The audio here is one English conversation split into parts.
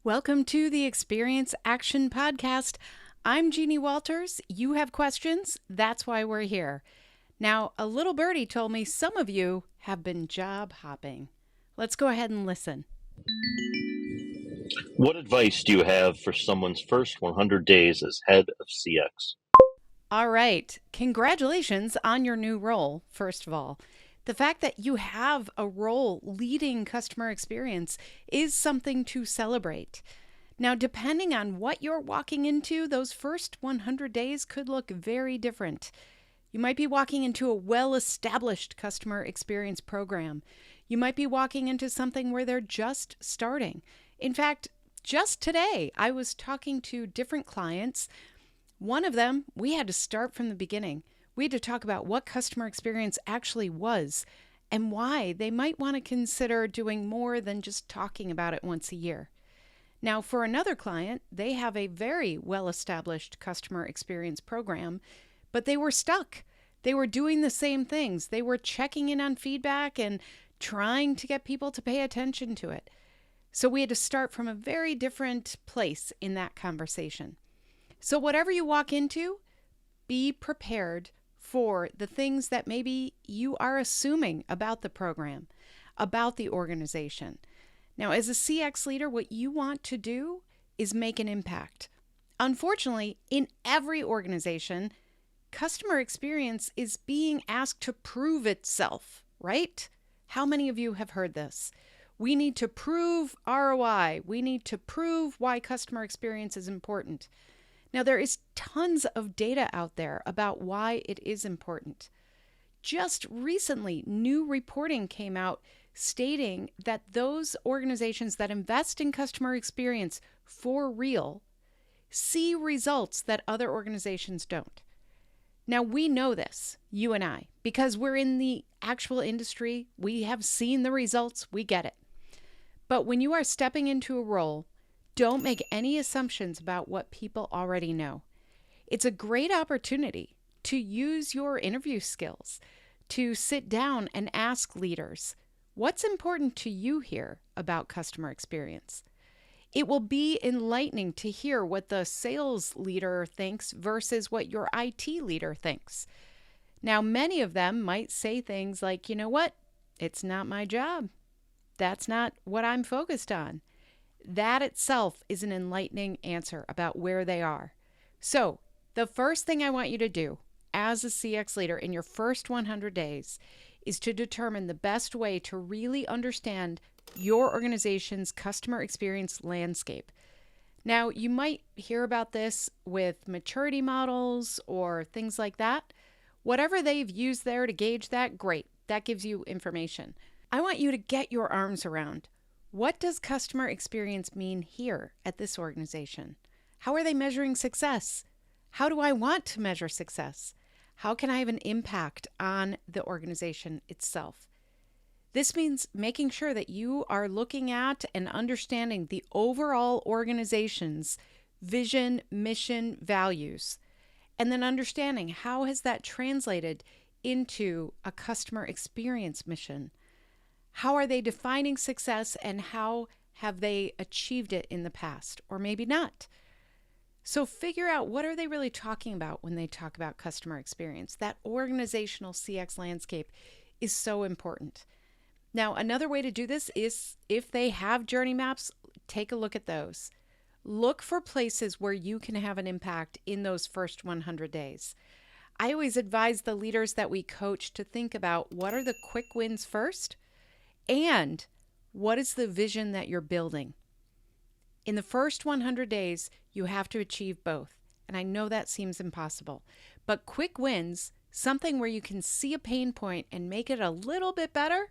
Welcome to the Experience Action Podcast. I'm Jeannie Walters. You have questions? That's why we're here. Now, a little birdie told me some of you have been job hopping. Let's go ahead and listen. What advice do you have for someone's first 100 days as head of CX? All right. Congratulations on your new role, first of all. The fact that you have a role leading customer experience is something to celebrate. Now, depending on what you're walking into, those first 100 days could look very different. You might be walking into a well-established customer experience program. You might be walking into something where they're just starting. In fact, just today, I was talking to different clients. One of them, we had to start from the beginning. We had to talk about what customer experience actually was and why they might want to consider doing more than just talking about it once a year. Now, for another client, they have a very well-established customer experience program, but they were stuck. They were doing the same things. They were checking in on feedback and trying to get people to pay attention to it. So we had to start from a very different place in that conversation. So whatever you walk into, be prepared for the things that maybe you are assuming about the program, about the organization. Now, as a CX leader, what you want to do is make an impact. Unfortunately, in every organization, customer experience is being asked to prove itself, right? How many of you have heard this? We need to prove ROI. We need to prove why customer experience is important. Now, there is tons of data out there about why it is important. Just recently, new reporting came out stating that those organizations that invest in customer experience for real see results that other organizations don't. Now, we know this, you and I, because we're in the actual industry. We have seen the results. We get it. But when you are stepping into a role, don't make any assumptions about what people already know. It's a great opportunity to use your interview skills, to sit down and ask leaders, what's important to you here about customer experience? It will be enlightening to hear what the sales leader thinks versus what your IT leader thinks. Now, many of them might say things like, you know what? It's not my job. That's not what I'm focused on. That itself is an enlightening answer about where they are. So, the first thing I want you to do as a CX leader in your first 100 days is to determine the best way to really understand your organization's customer experience landscape. Now, you might hear about this with maturity models or things like that. Whatever they've used there to gauge that, great. That gives you information. I want you to get your arms around, what does customer experience mean here at this organization? How are they measuring success? How do I want to measure success? How can I have an impact on the organization itself? This means making sure that you are looking at and understanding the overall organization's vision, mission, values, and then understanding how has that translated into a customer experience mission. How are they defining success and how have they achieved it in the past, or maybe not? So figure out, what are they really talking about when they talk about customer experience? That organizational CX landscape is so important. Now, another way to do this is if they have journey maps, take a look at those. Look for places where you can have an impact in those first 100 days. I always advise the leaders that we coach to think about, what are the quick wins first? And what is the vision that you're building? In the first 100 days, you have to achieve both. And I know that seems impossible. But quick wins, something where you can see a pain point and make it a little bit better,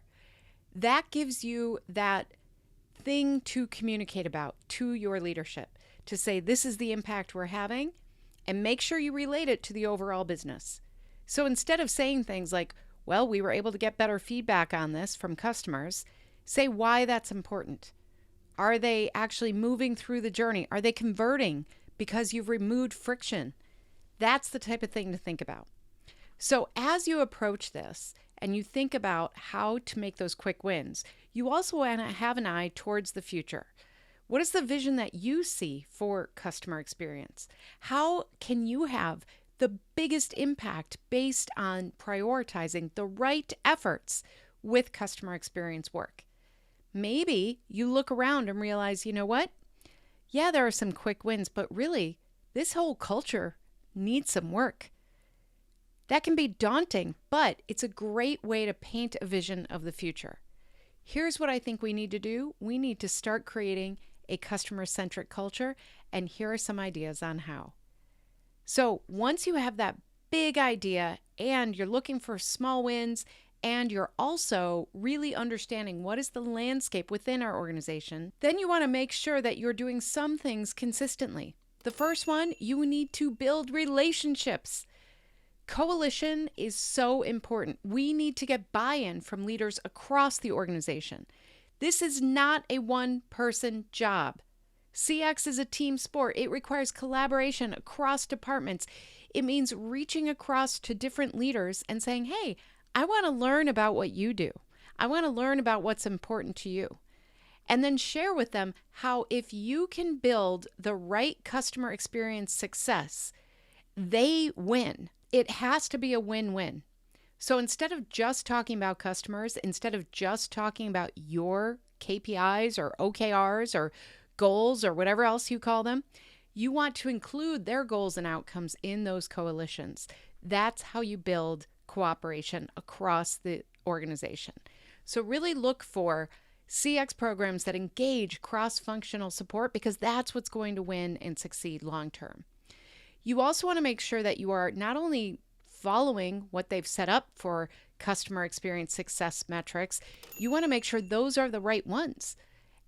that gives you that thing to communicate about to your leadership, to say, this is the impact we're having, and make sure you relate it to the overall business. So instead of saying things like, well, we were able to get better feedback on this from customers, say why that's important. Are they actually moving through the journey? Are they converting because you've removed friction? That's the type of thing to think about. So as you approach this and you think about how to make those quick wins, you also want to have an eye towards the future. What is the vision that you see for customer experience? How can you have the biggest impact based on prioritizing the right efforts with customer experience work? Maybe you look around and realize, you know what? Yeah, there are some quick wins, but really, this whole culture needs some work. That can be daunting, but it's a great way to paint a vision of the future. Here's what I think we need to do. We need to start creating a customer-centric culture, and here are some ideas on how. So once you have that big idea and you're looking for small wins and you're also really understanding what is the landscape within our organization, then you want to make sure that you're doing some things consistently. The first one, you need to build relationships. Coalition is so important. We need to get buy-in from leaders across the organization. This is not a one-person job. CX is a team sport. It requires collaboration across departments. It means reaching across to different leaders and saying, hey, I want to learn about what you do. I want to learn about what's important to you. And then share with them how if you can build the right customer experience success, they win. It has to be a win-win. So instead of just talking about customers, instead of just talking about your KPIs or OKRs or goals or whatever else you call them, you want to include their goals and outcomes in those coalitions. That's how you build cooperation across the organization. So really look for CX programs that engage cross-functional support because that's what's going to win and succeed long-term. You also want to make sure that you are not only following what they've set up for customer experience success metrics, you want to make sure those are the right ones.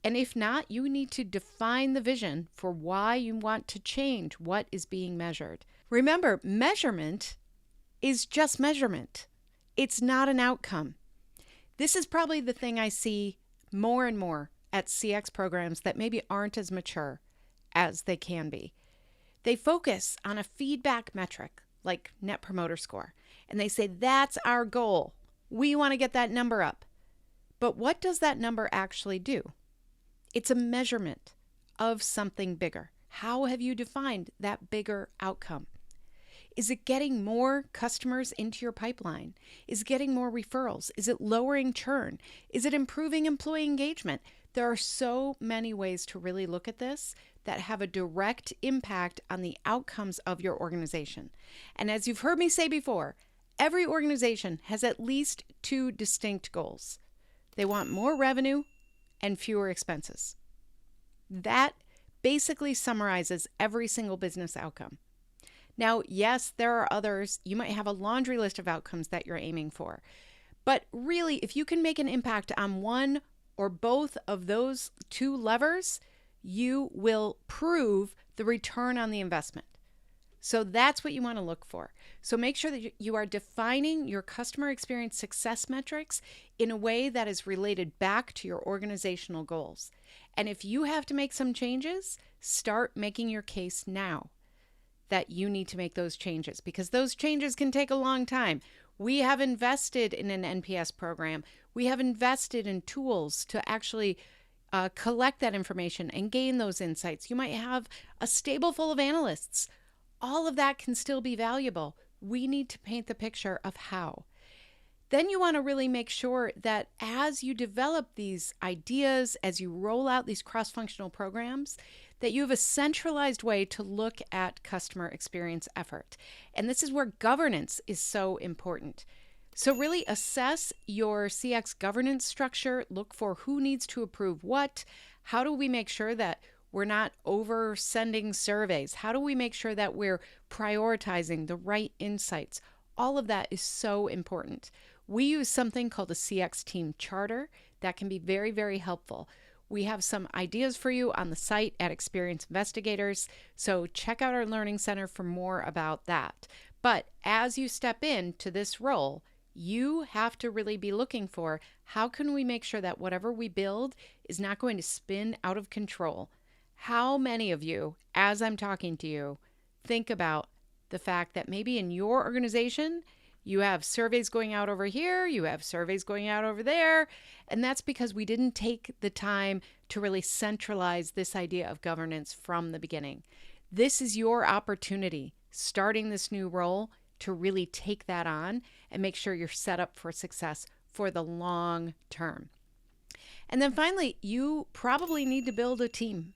And if not, you need to define the vision for why you want to change what is being measured. Remember, measurement is just measurement. It's not an outcome. This is probably the thing I see more and more at CX programs that maybe aren't as mature as they can be. They focus on a feedback metric like Net Promoter Score, and they say, that's our goal. We want to get that number up. But what does that number actually do? It's a measurement of something bigger. How have you defined that bigger outcome? Is it getting more customers into your pipeline? Is it getting more referrals? Is it lowering churn? Is it improving employee engagement? There are so many ways to really look at this that have a direct impact on the outcomes of your organization. And as you've heard me say before, every organization has at least two distinct goals. They want more revenue and fewer expenses. That basically summarizes every single business outcome. Now, yes, there are others. You might have a laundry list of outcomes that you're aiming for. But really, if you can make an impact on one or both of those two levers, you will prove the return on the investment. So that's what you want to look for. So make sure that you are defining your customer experience success metrics in a way that is related back to your organizational goals. And if you have to make some changes, start making your case now that you need to make those changes, because those changes can take a long time. We have invested in an NPS program. We have invested in tools to actually collect that information and gain those insights. You might have a stable full of analysts. All of that can still be valuable. We need to paint the picture of how. Then you want to really make sure that as you develop these ideas, as you roll out these cross-functional programs, that you have a centralized way to look at customer experience effort. And this is where governance is so important. So really assess your CX governance structure, look for who needs to approve what, how do we make sure that we're not over sending surveys, how do we make sure that we're prioritizing the right insights. All of that is so important. We use something called a CX team charter that can be very, very helpful. We have some ideas for you on the site at Experience Investigators, so check out our Learning Center for more about that. But as you step into this role, you have to really be looking for how can we make sure that whatever we build is not going to spin out of control. How many of you, as I'm talking to you, think about the fact that maybe in your organization, You have surveys going out over here, you have surveys going out over there, and that's because we didn't take the time to really centralize this idea of governance from the beginning. This is your opportunity, starting this new role, to really take that on and make sure you're set up for success for the long term. And then finally, you probably need to build a team.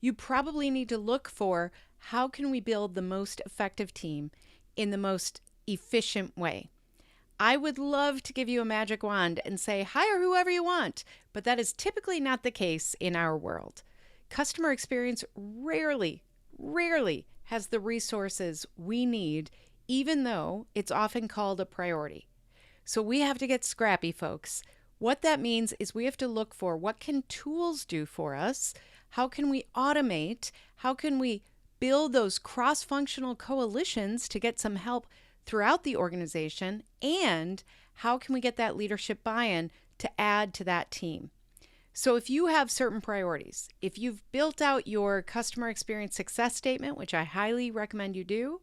You probably need to look for how can we build the most effective team in the most efficient way. I would love to give you a magic wand and say, hire whoever you want, but that is typically not the case in our world. Customer experience rarely has the resources we need, even though it's often called a priority. So we have to get scrappy, folks. What that means is we have to look for what can tools do for us? How can we automate? How can we build those cross-functional coalitions to get some help throughout the organization? And how can we get that leadership buy-in to add to that team? So if you have certain priorities, if you've built out your customer experience success statement, which I highly recommend you do,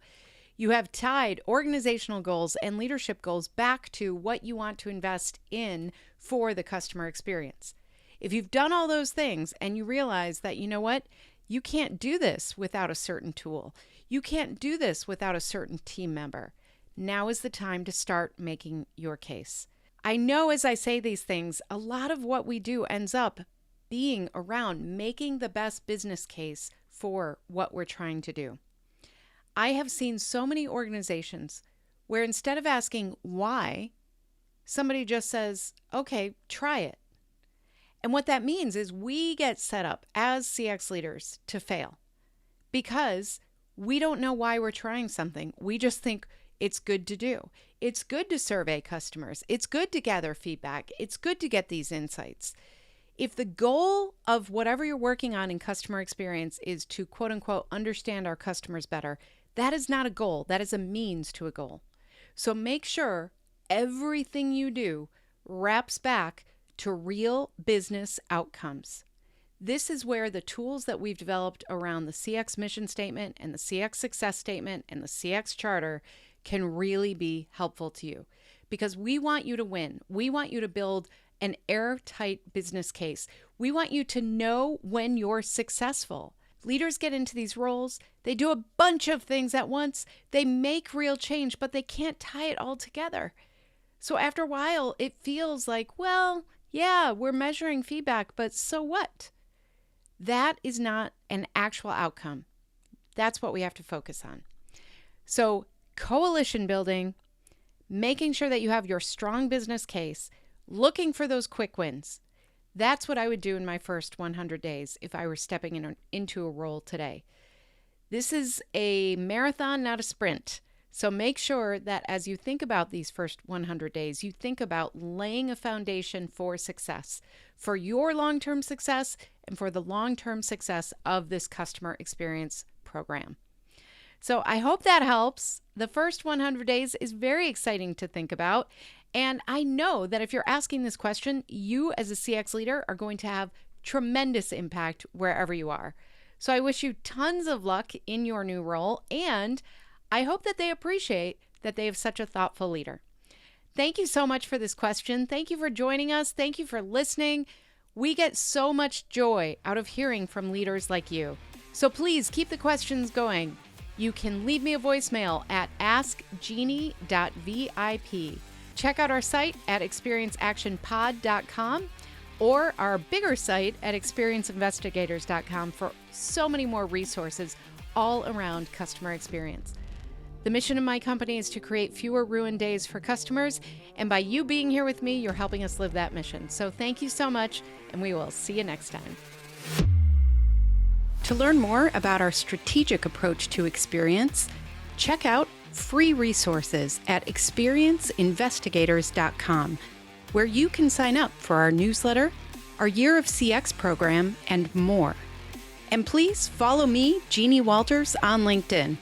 you have tied organizational goals and leadership goals back to what you want to invest in for the customer experience. If you've done all those things and you realize that, you know what, you can't do this without a certain tool. You can't do this without a certain team member. Now is the time to start making your case. I know as I say these things, a lot of what we do ends up being around making the best business case for what we're trying to do. I have seen so many organizations where instead of asking why, somebody just says, okay, try it. And what that means is we get set up as CX leaders to fail because we don't know why we're trying something. We just think it's good to do. It's good to survey customers. It's good to gather feedback. It's good to get these insights. If the goal of whatever you're working on in customer experience is to quote unquote understand our customers better, that is not a goal. That is a means to a goal. So make sure everything you do wraps back to real business outcomes. This is where the tools that we've developed around the CX mission statement and the CX success statement and the CX charter can really be helpful to you because we want you to win. We want you to build an airtight business case. We want you to know when you're successful. Leaders get into these roles, they do a bunch of things at once, they make real change, but they can't tie it all together. So after a while, it feels like, well, yeah, we're measuring feedback, but so what? That is not an actual outcome. That's what we have to focus on. So coalition building, making sure that you have your strong business case, looking for those quick wins. That's what I would do in my first 100 days if I were stepping into a role today. This is a marathon, not a sprint. So make sure that as you think about these first 100 days, you think about laying a foundation for success, for your long-term success and for the long-term success of this customer experience program. So I hope that helps. The first 100 days is very exciting to think about. And I know that if you're asking this question, you as a CX leader are going to have tremendous impact wherever you are. So I wish you tons of luck in your new role, and I hope that they appreciate that they have such a thoughtful leader. Thank you so much for this question. Thank you for joining us. Thank you for listening. We get so much joy out of hearing from leaders like you. So please keep the questions going. You can leave me a voicemail at askjeannie.vip. Check out our site at experienceactionpod.com or our bigger site at experienceinvestigators.com for so many more resources all around customer experience. The mission of my company is to create fewer ruined days for customers, and by you being here with me, you're helping us live that mission. So thank you so much, and we will see you next time. To learn more about our strategic approach to experience, check out free resources at experienceinvestigators.com, where you can sign up for our newsletter, our Year of CX program, and more. And please follow me, Jeannie Walters, on LinkedIn.